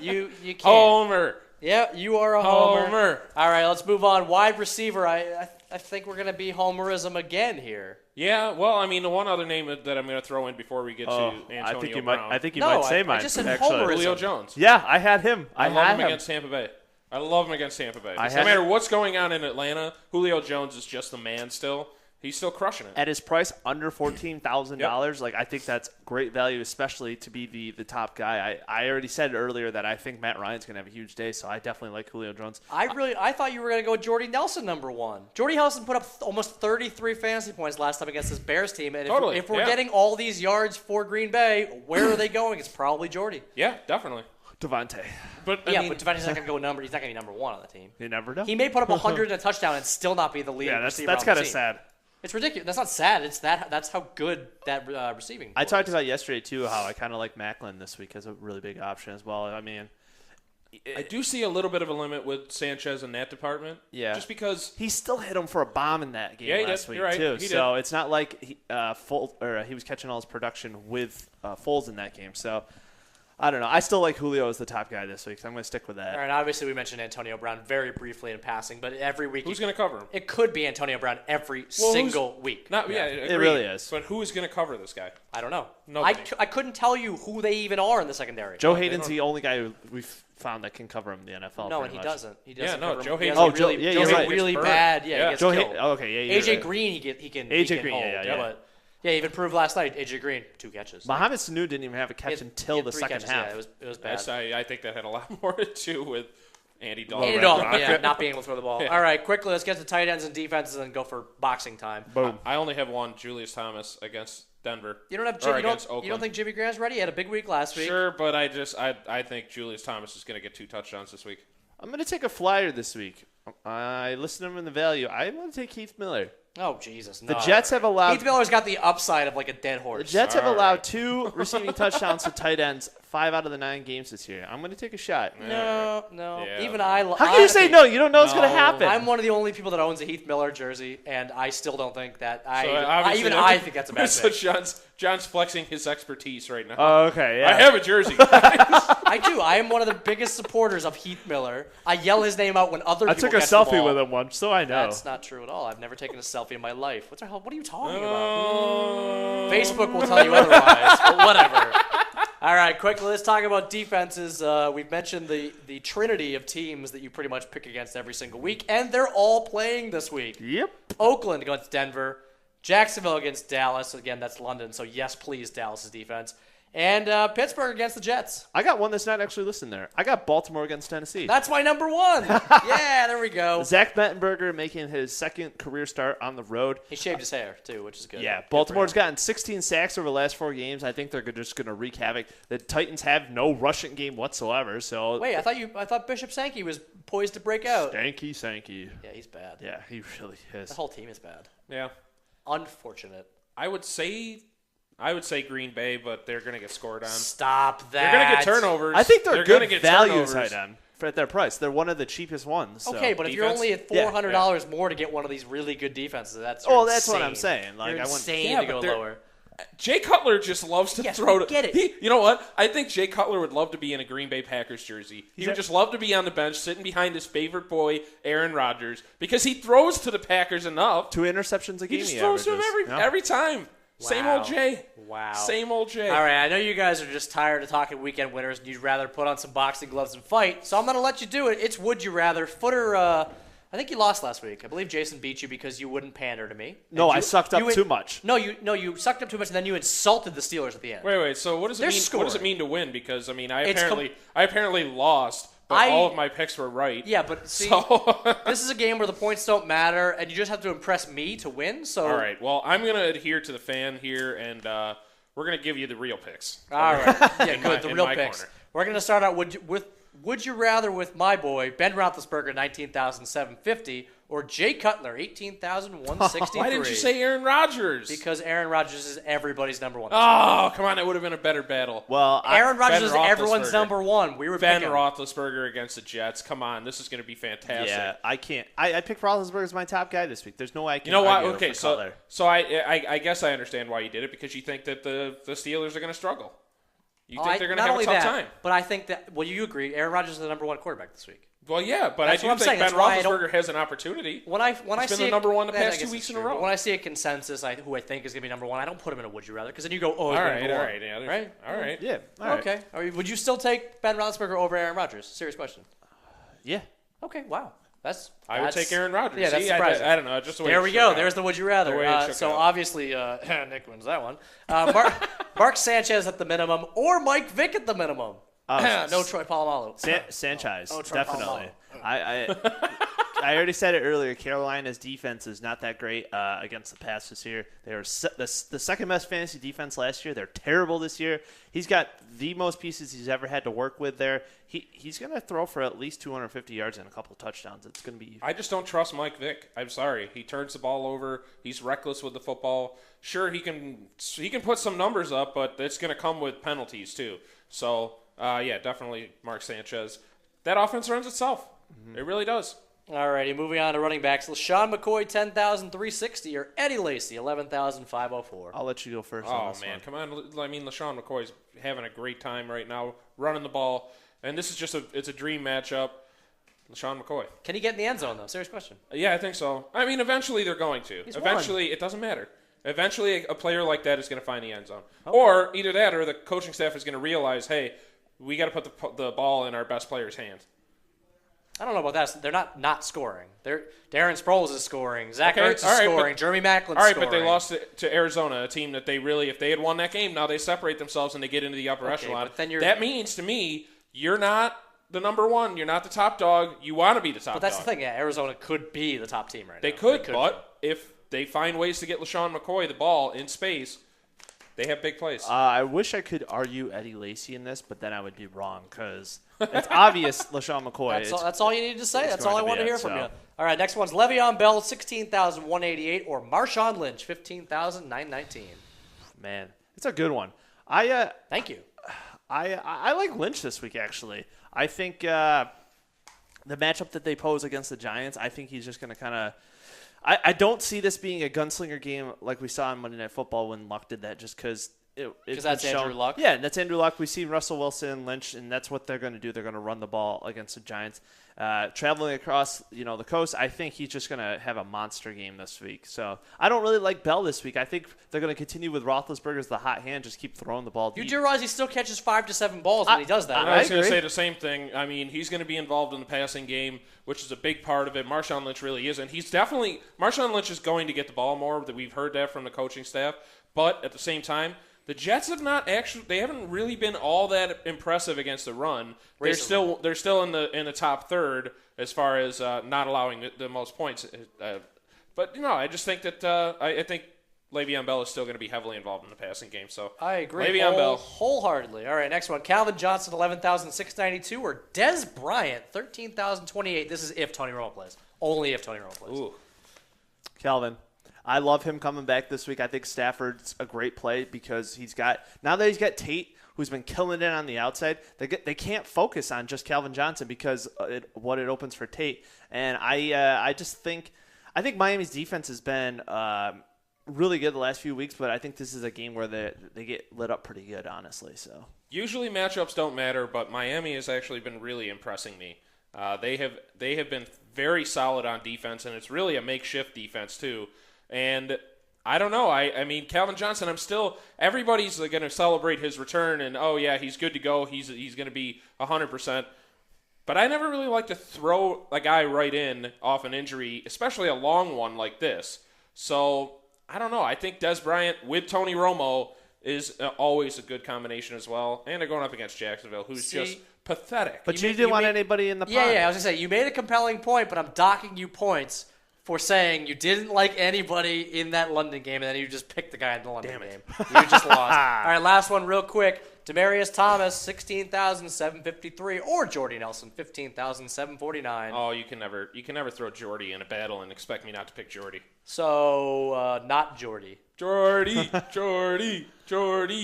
You can't. Homer. Yeah, you are a homer. Homer. All right, let's move on. Wide receiver. I think we're going to be homerism again here. Yeah, well, I mean, the one other name that I'm going to throw in before we get to Antonio I think you Brown. might. I think you No, might say I mine. just said actually. homerism. Julio Jones. Yeah, I had him. I had love him him against Tampa Bay. I love him against Tampa Bay. I No had- matter what's going on in Atlanta, Julio Jones is just the man still. He's still crushing it. At his price under $14,000, like I think that's great value, especially to be the top guy. I already said earlier that I think Matt Ryan's gonna have a huge day, so I definitely like Julio Jones. I thought you were going to go with Jordy Nelson number 1. Jordy Nelson put up almost 33 fantasy points last time against this Bears team, and Totally, if we're yeah. getting all these yards for Green Bay, where are they going? It's probably Jordy. Yeah, definitely. Devontae, But Yeah, I mean, but Devontae's not going to go number. He's not going to be number 1 on the team. you never know. He may put up 100 and a touchdown and still not be the leading Yeah, that's receiver on kind the of team. sad. It's ridiculous. That's not sad. It's that's how good that receiving. I core talked is. about yesterday too how I kind of like Macklin this week as a really big option as well. I mean, I do see a little bit of a limit with Sanchez in that department. Yeah. Just because he still hit him for a bomb in that game Yeah, he last did. week You're right. too. He So it's not like he was catching all his production with Foles in that game. So I don't know. I still like Julio as the top guy this week, so I'm going to stick with that. All right, obviously we mentioned Antonio Brown very briefly in passing, but every week who's going to cover him? it could be Antonio Brown every single week. It really is. But who is going to cover this guy? I don't know. Nobody. I couldn't tell you who they even are in the secondary. Joe Hayden's the only guy who we've found that can cover him in the NFL. No, pretty and he much. doesn't. He doesn't. Yeah, no, cover Joe him. He Hayden- has Oh, a really, Joe- yeah, Joe you're Hayden right. really Gets bad. burned. Yeah, Yeah. he gets Joe killed. Hayden. Okay, yeah. AJ Green, he can AJ can Green, hold, yeah. But yeah, even proved last night. AJ Green, 2 catches. Mohamed Sanu didn't even have a He catch had- until he had the 3 second catches. half. Yeah, it was bad. I think that had a lot more to do with Andy Dalton. Andy Dalton, yeah, not being able to throw the ball. All right, quickly, let's get to tight ends and defenses and go for boxing time. Boom. I only have one, Julius Thomas against Denver. You don't have Or Jimmy. against You don't Oakland. think Jimmy Graham's ready? He had a big week last week. Sure, but I think Julius Thomas is going to get 2 touchdowns this week. I'm going to take a flyer this week. I listened to him in the value. I'm going to take Heath Miller. Oh Jesus! The No. Jets have allowed Heath Miller's got the upside of like a dead the horse. Jets have All allowed right. 2 receiving touchdowns to tight ends 5 out of the 9 games this year. I'm going to take a shot. No. Yeah. Even I. How can you say no? You don't know what's going to No. happen. I'm one of the only people that owns a Heath Miller jersey, and I still don't think that. Obviously I think that's a bad So pick. John's flexing his expertise right now. Oh, okay, yeah. I have a jersey. I do. I am one of the biggest supporters of Heath Miller. I yell his name out when other I people took a catch the selfie ball. with him once, so I know. That's not true at all. I've never taken a selfie in my life. What the hell? What are you talking about? Oh. Facebook will tell you otherwise, but whatever. All right, quickly, let's talk about defenses. We've mentioned the trinity of teams that you pretty much pick against every single week, and they're all playing this week. Yep. Oakland against Denver, Jacksonville against Dallas. Again, that's London, so yes, please, Dallas's defense. And Pittsburgh against the Jets. I got one that's not actually listed there. I got Baltimore against Tennessee. That's my number 1. Yeah, there we go. Zach Mettenberger making his second career start on the road. He shaved his hair, too, which is good. Yeah, Good for Baltimore's him. gotten 16 sacks over the last 4 games. I think they're just going to wreak havoc. The Titans have no rushing game whatsoever. So Wait, I thought Bishop Sankey was poised to break out. Stanky Sankey. Yeah, he's bad. Yeah, he really is. The whole team is bad. Yeah. Unfortunate. I would say Green Bay, but they're going to get scored on. Stop that. They're going to get turnovers. I think they're gonna good get value turnovers. tight end at their price. They're one of the cheapest ones. So. Okay, but if you're Defense? only at $400 more to get one of these really good defenses, that's Oh, that's what insane. I'm saying. Like, You're I wouldn't- insane Yeah, to but go they're- lower. Jay Cutler just loves to Yes, throw we to get it. You know what? I think Jay Cutler would love to be in a Green Bay Packers jersey. He would just love to be on the bench sitting behind his favorite boy, Aaron Rodgers, because he throws to the Packers enough. 2 interceptions a He game. just throws to him averages. every time. Same Wow. old Jay. Wow. Same old Jay. All right, I know you guys are just tired of talking weekend winners and you'd rather put on some boxing gloves and fight, so I'm going to let you do it. It's Would You Rather. Footer, I think you lost last week. I believe Jason beat you because you wouldn't pander to me. No, And I sucked up you too much. No, you sucked up too much, and then you insulted the Steelers at the end. Wait. So what does it They're mean? What does it scoring. mean to win? Because I mean, I It's apparently lost, but all of my picks were right. Yeah, but see, So this is a game where the points don't matter, and you just have to impress me to win. So all right. Well, I'm gonna adhere to the fan here, and we're gonna give you the real picks. All right. Yeah, my- good. The in real my picks. corner. We're going to start out Would you rather with my boy, Ben Roethlisberger, 19,750, or Jay Cutler, 18,163? Why didn't you say Aaron Rodgers? Because Aaron Rodgers is everybody's number 1. Oh, come on! It would have been a better battle. Well, Aaron Rodgers Ben is everyone's Roethlisberger. number 1. We were Ben picking. Roethlisberger against the Jets. Come on, this is going to be fantastic. yeah, I can't. I picked Roethlisberger as my top guy this week. There's no way I can. You know what? argue Okay, for so Cutler. I guess I understand why you did it, because you think that the Steelers are going to struggle. You think they're going to not have a only tough that, time. but I think that, well, you agree, Aaron Rodgers is the number 1 quarterback this week. Well, yeah, but That's I what do I'm saying. think Ben That's why I don't- Roethlisberger has an opportunity. When I He's see been the number 1 the I past guess 2 weeks it's in a true, row. but when I see a consensus, who I think is going to be number 1, I don't put him in a would you rather, because then you go, oh, all he's right, number all 1. right, yeah, Right? all right. Yeah. All right. Okay. Would you still take Ben Roethlisberger over Aaron Rodgers? Serious question. Yeah. Okay. Wow. I would take Aaron Rodgers. Yeah, that's See, surprising. I don't know. Just the way There it we shook go. out. There's the would you rather. The way it shook So out. obviously, Nick wins that one. Mark Sanchez at the minimum, or Mike Vick at the minimum. No Troy Polamalu. Sanchez, Oh, Troy definitely. Polamalu. I already said it earlier. Carolina's defense is not that great against the pass this year. They were the second best fantasy defense last year. They're terrible this year. He's got the most pieces he's ever had to work with there. He's going to throw for at least 250 yards and a couple of touchdowns. It's going to be. I just don't trust Mike Vick. I'm sorry. He turns the ball over. He's reckless with the football. Sure, he can put some numbers up, but it's going to come with penalties too. So, yeah, definitely Mark Sanchez. that offense runs itself. It really does. Alrighty, moving on to running backs. LaShawn McCoy, 10,360, or Eddie Lacy, 11,504. I'll let you go first. Oh, on this man. one. Come on. I mean, LaShawn McCoy's having a great time right now, running the ball. And this is just it's a dream matchup. LaShawn McCoy. Can he get in the end zone, though? Serious question. Yeah, I think so. I mean, eventually they're going to. He's Eventually, it doesn't matter. Eventually, a player like that is going to find the end zone. Or either that or the coaching staff is going to realize, hey, we got to put the ball in our best player's hands. I don't know about that. They're not scoring. Darren Sproles is scoring. Zach Okay, Ertz is all right, scoring. but- Jeremy Macklin's All right, scoring. but they lost to Arizona, a team that they really, if they had won that game, now they separate themselves and they get into the upper Okay, echelon. but then That means to me, you're not the number one. You're not the top dog. You want to be the top dog. But that's the thing. Yeah, Arizona could be the top team right They now. could, but if they find ways to get LaShawn McCoy the ball in space, they have big plays. I wish I could argue Eddie Lacy in this, but then I would be wrong because it's obvious LaShawn McCoy. That's all you need to say. That's going all I to be want to it, hear from so. you. All right, next one's Le'Veon Bell, 16,188, or Marshawn Lynch, 15,919. Man, it's a good one. Thank you. I like Lynch this week, actually. I think the matchup that they pose against the Giants, I think he's just going to kind of – I don't see this being a gunslinger game like we saw on Monday Night Football when Luck did that just because it's that's been shown. Andrew Luck? Yeah, that's Andrew Luck. We've seen Russell Wilson, Lynch, and that's what they're going to do. They're going to run the ball against the Giants. Traveling across the coast, I think he's just going to have a monster game this week. So I don't really like Bell this week. I think they're going to continue with Roethlisberger as the hot hand, just keep throwing the ball You deep. do realize he still catches 5 to 7 balls when he does that, I right? was going to agree. say the same thing. I mean, he's going to be involved in the passing game, which is a big part of it. Marshawn Lynch really isn't. Marshawn Lynch is going to get the ball more. That we've heard that from the coaching staff. But at the same time, the Jets they haven't really been all that impressive against the run. They're still in the top third as far as not allowing the most points. But I just think that I think Le'Veon Bell is still going to be heavily involved in the passing game. So I agree Le'Veon Bell. wholeheartedly. All right, next one. Calvin Johnson, 11,692, or Des Bryant, 13,028. This is if Tony Romo plays. Only if Tony Romo plays. Ooh. Calvin. I love him coming back this week. I think Stafford's a great play because now that he's got Tate, who's been killing it on the outside, they can't focus on just Calvin Johnson because what it opens for Tate. And I think Miami's defense has been really good the last few weeks, but I think this is a game where they get lit up pretty good, honestly. So Usually matchups don't matter, but Miami has actually been really impressing me. They have been very solid on defense, and it's really a makeshift defense too. And I don't know. I mean, Calvin Johnson, everybody's going to celebrate his return, and oh yeah, he's good to go. He's going to be 100%. But I never really like to throw a guy right in off an injury, especially a long one like this. So I don't know. I think Des Bryant with Tony Romo is always a good combination as well. And they're going up against Jacksonville, who's just pathetic. But you didn't want anybody in the pod. Yeah, I was going to say, you made a compelling point, but I'm docking you points for saying you didn't like anybody in that London game, and then you just picked the guy in the London game. You just lost. All right, last one real quick. Demarius Thomas, 16,753, or Jordy Nelson, 15,749. Oh, you can never throw Jordy in a battle and expect me not to pick Jordy. So, not Jordy. Jordy.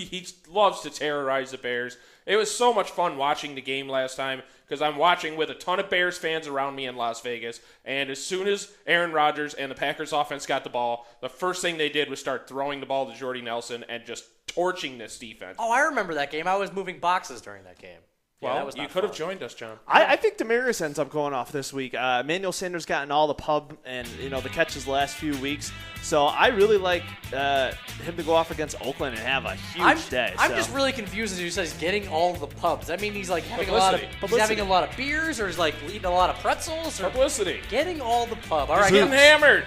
He loves to terrorize the Bears. It was so much fun watching the game last time because I'm watching with a ton of Bears fans around me in Las Vegas. And as soon as Aaron Rodgers and the Packers offense got the ball, the first thing they did was start throwing the ball to Jordy Nelson and just torching this defense. Oh, I remember that game. I was moving boxes during that game. Yeah, that Well, was you not could have fun. joined us, John. I think Demarius ends up going off this week. Emmanuel Sanders gotten all the pub and the catches the last few weeks. So I really like him to go off against Oakland and have a huge day. I'm so. just really confused as you said he's getting all the pubs. Does that mean he's like having a lot of Publicity. he's having a lot of beers, or he's like eating a lot of pretzels, or Publicity. getting all the pub? All He's right, getting hammered.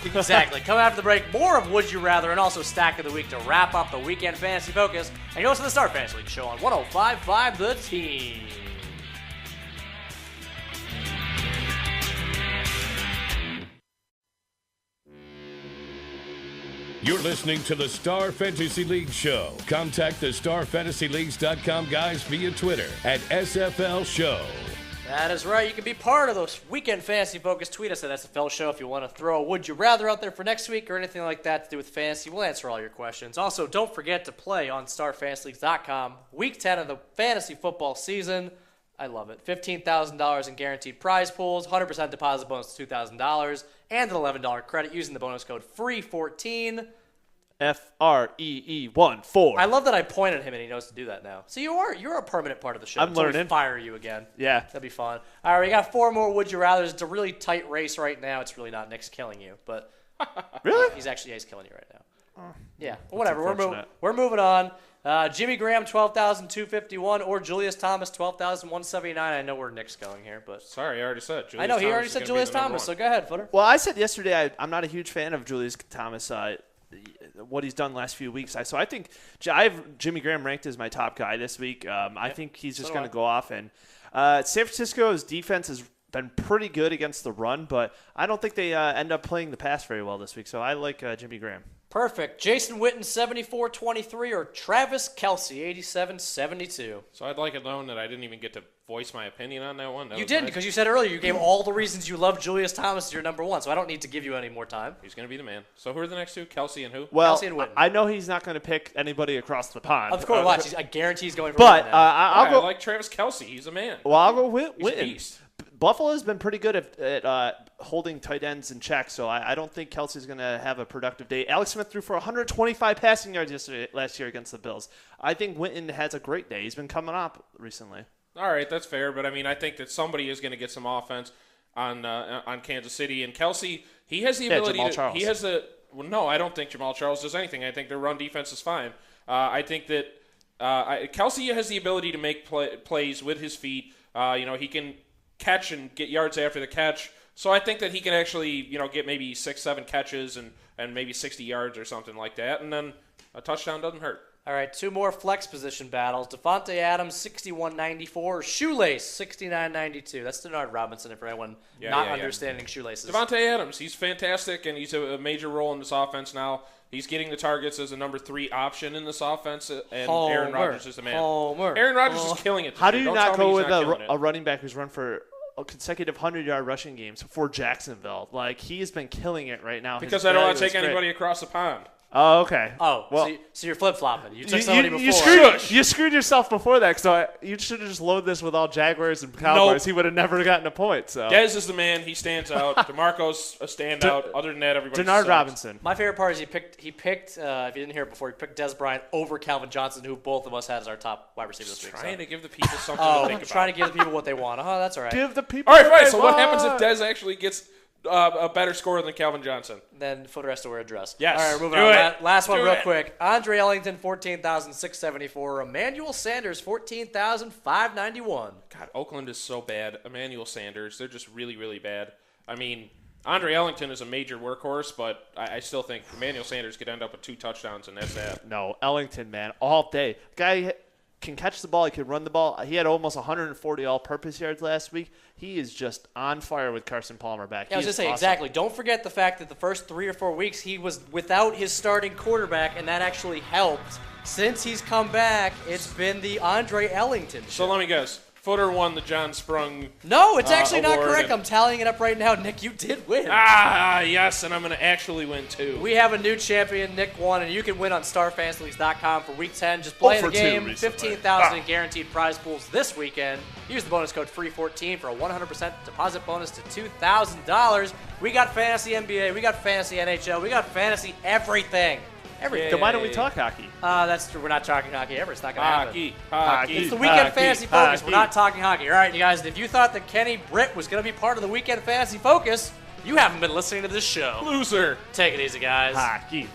exactly. Coming after the break, more of Would You Rather and also Stack of the Week to wrap up the weekend fantasy focus. And goes to the Star Fantasy League show on 105.5 The Team. You're listening to the Star Fantasy League Show. Contact the StarFantasyLeagues.com guys via Twitter at SFL Show. That is right. You can be part of those weekend fantasy focus. Tweet us at SFL Show if you want to throw a Would You Rather out there for next week or anything like that to do with fantasy. We'll answer all your questions. Also, don't forget to play on StarFantasyLeagues.com. Week 10 of the fantasy football season. I love it. $15,000 in guaranteed prize pools, 100% deposit bonus to $2,000, and an $11 credit using the bonus code FREE14. FREE14. I love that I point at him and he knows to do that now. So you're a permanent part of the show. I'm Until we learning. fire you again. Yeah. That'd be fun. All right, we got 4 more Would You Rathers. It's a really tight race right now. It's really not. Nick's killing you, but Really? he's killing you right now. Yeah, but whatever. unfortunate. We're moving on. Jimmy Graham 12,251 or Julius Thomas 12,179. I know where Nick's going here, but Sorry, I already said. Julius I know he Thomas already is said gonna be Julius the number Thomas. one. So go ahead, Footer. Well, I said yesterday I'm not a huge fan of Julius Thomas, what he's done last few weeks. So I think I have Jimmy Graham ranked as my top guy this week. I think he's just do going I. to go off. And San Francisco's defense has been pretty good against the run, but I don't think they end up playing the pass very well this week. So I like Jimmy Graham. Perfect. Jason Witten 74-23 or Travis Kelce 87-72. So I'd like it known that I didn't even get to voice my opinion on that one. That You was didn't nice. because you said earlier you gave all the reasons you love Julius Thomas as your number one, so I don't need to give you any more time. He's going to be the man. So who are the next two? Kelsey and who? Well, Kelce and Witten. I know he's not going to pick anybody across the pond. Of course, watch. I guarantee he's going for But Witten now. I'll go. I like Travis Kelsey. He's a man. Well, I'll go with He's a Witten. beast. Buffalo's been pretty good at holding tight ends in check, so I don't think Kelsey's going to have a productive day. Alex Smith threw for 125 passing yards last year against the Bills. I think Witten has a great day. He's been coming up recently. All right, that's fair, but I mean, I think that somebody is going to get some offense on Kansas City, and Kelsey, he has the ability. Jamal Charles. He has the. Well, no, I don't think Jamal Charles does anything. I think their run defense is fine. I think that Kelsey has the ability to make plays with his feet. He can catch and get yards after the catch. So I think that he can actually, get maybe 6-7 catches and maybe 60 yards or something like that, and then a touchdown doesn't hurt. All right, 2 more flex position battles. Devontae Adams, 61-94. Shoelace, 69-92. That's Denard Robinson, if for anyone not understanding shoelaces. Devontae Adams, he's fantastic, and he's a major role in this offense now. He's getting the targets as a number 3 option in this offense, and Aaron Rodgers is the man. Aaron Rodgers is killing it this How do year. you Don't not tell me go he's with not killing it. a running back who's run for a consecutive 100-yard rushing games for Jacksonville? Like, he has been killing it right now. Because I don't want to take anybody across the pond. Oh, okay. Oh, well, so you're flip-flopping. You took somebody before. You screwed yourself before that, so you should have just loaded this with all Jaguars and Cowboys. Nope. He would have never gotten a point. So Dez is the man. He stands out. DeMarco's a standout. Other than that, everybody Denard sucks. Robinson. My favorite part is he picked if you didn't hear it before, he picked Des Bryant over Calvin Johnson, who both of us had as our top wide receiver this week. Trying to give the people something Oh, to think about. trying to give the people what they want. Oh, that's all right. Give the people. All right, fine. what So they what happens if want. Dez actually gets a better score than Calvin Johnson? Then Footer has to wear a dress. Yes. All right, moving Do on. it. Last one Do real it. quick. Andre Ellington, 14,674. Emmanuel Sanders, 14,591. God, Oakland is so bad. Emmanuel Sanders, they're just really, really bad. I mean, Andre Ellington is a major workhorse, but I still think Emmanuel Sanders could end up with 2 touchdowns, and that's that. No, Ellington, man, all day. Guy can catch the ball. He can run the ball. He had almost 140 all-purpose yards last week. He is just on fire with Carson Palmer back. Yeah, I was going to say, exactly. Don't forget the fact that the first 3 or 4 weeks he was without his starting quarterback, and that actually helped. Since he's come back, it's been the Andre Ellington show. So let me guess. Footer won the John Sprung. No, it's actually not award correct. and- I'm tallying it up right now. Nick, you did win. Yes, and I'm going to actually win, too. We have a new champion, Nick won, and you can win on StarFantasyLeagues.com for Week 10. Just play the for 2 game. recently. $15,000 in guaranteed prize pools this weekend. Use the bonus code FREE14 for a 100% deposit bonus to $2,000. We got fantasy NBA. We got fantasy NHL. We got fantasy everything. Everything. Then why don't we talk hockey? That's true. We're not talking hockey ever. It's not going to happen. Hockey. It's the Weekend Hockey. Fantasy Focus. Hockey. We're not talking hockey. All right, you guys, if you thought that Kenny Britt was going to be part of the Weekend Fantasy Focus, you haven't been listening to this show. Loser. Take it easy, guys. Hockey.